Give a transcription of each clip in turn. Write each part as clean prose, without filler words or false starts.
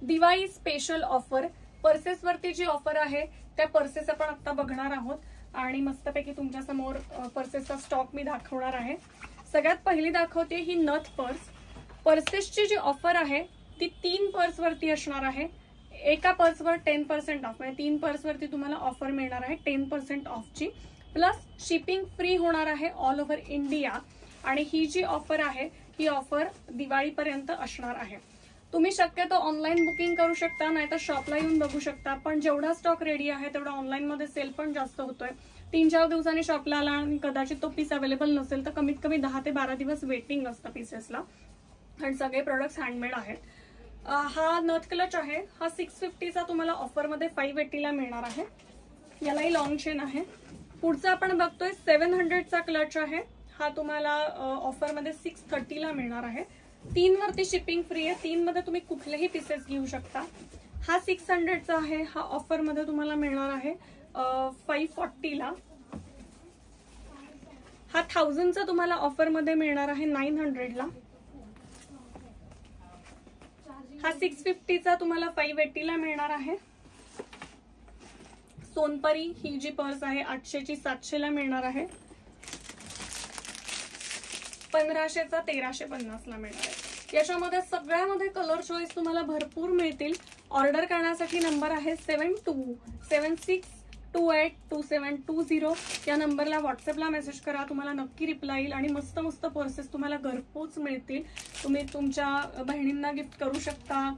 Diwali special offer purses वरती जी offer आहे त्या पर्सेस आपण आता बघणार आहोत आणि मस्तपैकी तुमच्या समोर पर्सेसचा स्टॉक मी दाखवणार आहे। सगळ्यात पहिली दाखवते ही नथ पर्स। पर्सेसची जी ऑफर आहे ती 3 पर्स वरती असणार आहे। एका पर्सवर 10% ऑफ, म्हणजे 3 पर्स वरती तुम्हाला ऑफर मिळणार आहे 10% ऑफची, प्लस शिपिंग फ्री होणार आहे ऑल ओव्हर इंडिया। आणि ही जी ऑफर आहे ही ऑफर दिवाळीपर्यंत असणार आहे। तुम्ही शक्यतो ऑनलाईन बुकिंग करू शकता, नाहीतर शॉपला येऊन बघू शकता, पण जेवढा स्टॉक रेडी आहे तेवढा ऑनलाईन मध्ये सेल पण जास्त होतोय। 3-4 दिवसांनी शॉपला आला आणि कदाचित तो पीस अवेलेबल नसेल तर कमीत कमी 10 ते 12 दिवस वेटिंग असतं पीसेसला, आणि सगळे प्रोडक्ट्स हँडमेड आहेत। हा नथ क्लच आहे, हा 650चा तुम्हाला ऑफर मध्ये 580ला मिळणार आहे। यालाही लॉंग चेन आहे। पुढचा आपण बघतोय 700चा क्लच आहे, हा तुम्हाला ऑफर मध्ये 630ला मिळणार आहे। 3 वरती शिपिंग फ्री आहे, 3 मध्ये तुम्ही कुठलेही पीसेस घेऊ शकता। हा 600चा आहे, हा ऑफर मध्ये तुम्हाला मिळणार आहे 540ला। हा 1000चा तुम्हाला ऑफर मध्ये मिळणार आहे 900ला। हा 650चा तुम्हाला 580ला मिळणार आहे। सोनपरी ही जी पर्स आहे 800ची 700ला मिळणार आहे। 1500चा 1350ला मिळणार आहे। याच्यामध्ये सगळ्यामध्ये कलर चॉईस तुम्हाला भरपूर मिळतील। ऑर्डर करण्यासाठी नंबर आहे 7276282720 या नंबरला व्हॉट्सअपला मेसेज करा, तुम्हाला नक्की रिप्लाय येईल आणि मस्त मस्त पर्सेस तुम्हाला घरपोच मिळतील। तुम्ही तुमच्या बहिणींना गिफ्ट करू शकता,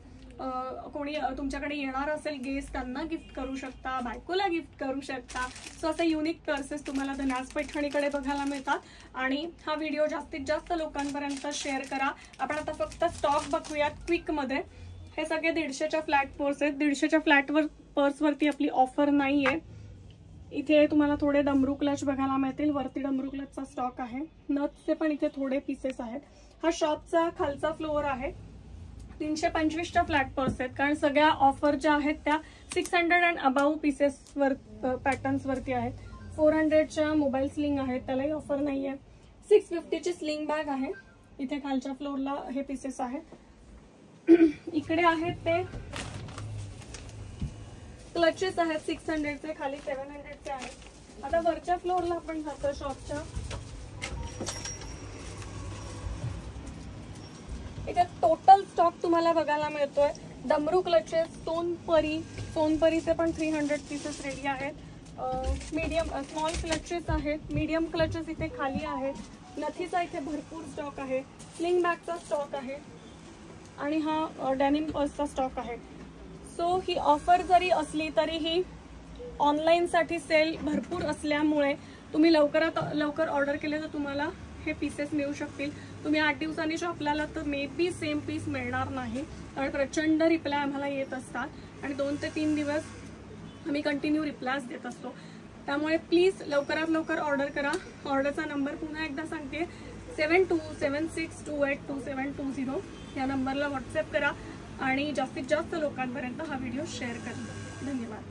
कोणी तुमच्याकडे येणार असेल गेस्ट त्यांना गिफ्ट करू शकता, बायकोला गिफ्ट करू शकता। सो असे युनिक पर्सेस तुम्हाला धनास पैठणीकडे बघायला मिळतात। आणि हा व्हिडिओ जास्तीत जास्त लोकांपर्यंत शेअर करा। आपण आता फक्त स्टॉक बघूयात क्विक मध्ये। हे सगळे 150च्या फ्लॅट पर्स आहेत। 150च्या फ्लॅट पर्स वरती आपली ऑफर नाहीये। इथे तुम्हाला थोडे डमरू क्लच बघायला मिळतील, वरती डमरू क्लचचा स्टॉक आहे। नथचे पण इथे थोडे पीसेस आहेत। हा शॉपचा खालचा फ्लोअर आहे। 325च्या फ्लॅट पर्स आहेत, कारण सगळ्या ऑफर ज्या आहेत त्या 600 अँड अबाव पीसेस वर पॅटर्न्स वरती आहेत। 400च्या मोबाईल स्लिंग आहेत, त्यालाही ऑफर नाहीये। 650ची स्लिंग बॅग आहे। इथे खालच्या फ्लोअरला हे पीसेस आहेत। इकडे आहेत ते क्लचेस आहेत 600चे, खाली 700चे आहेत। आता वरच्या फ्लोअरला आपण जातो शॉपच्या। इथे टोटल स्टॉक तुम्हाला बघायला मिळतोय। डमरू क्लचेस, सोनपरीचे पण 300 पीसेस रेडी आहेत। मीडियम स्मॉल क्लचेस आहेत, मीडियम क्लचेस इथे खाली आहेत। नथीचा इथे भरपूर स्टॉक आहे। स्लिंग बॅगचा स्टॉक आहे आणि हा डेनिम पर्सचा स्टॉक आहे। सो ही ऑफर जरी असली तरीही ऑनलाईन साठी सेल भरपूर असल्यामुळे तुम्ही लवकरात लवकर ऑर्डर केले तर तुम्हाला हे पीसेस मिळू शकतील। तुम्ही 8 दिवसांनी शॉपला आलात तर मे बी सेम पीस मिळणार नाही, कारण प्रचंड रिप्लाय आम्हाला येत असतात आणि 2 ते 3 दिवस आम्ही कंटिन्यू रिप्लायज देत असतो। त्यामुळे प्लीज लवकरात लवकर ऑर्डर करा। ऑर्डरचा नंबर पुन्हा एकदा सांगते 7276282720 या नंबरला व्हॉट्सअप करा आणि जास्तीत जास्त लोकांपर्यंत हा व्हिडिओ शेअर करा। धन्यवाद।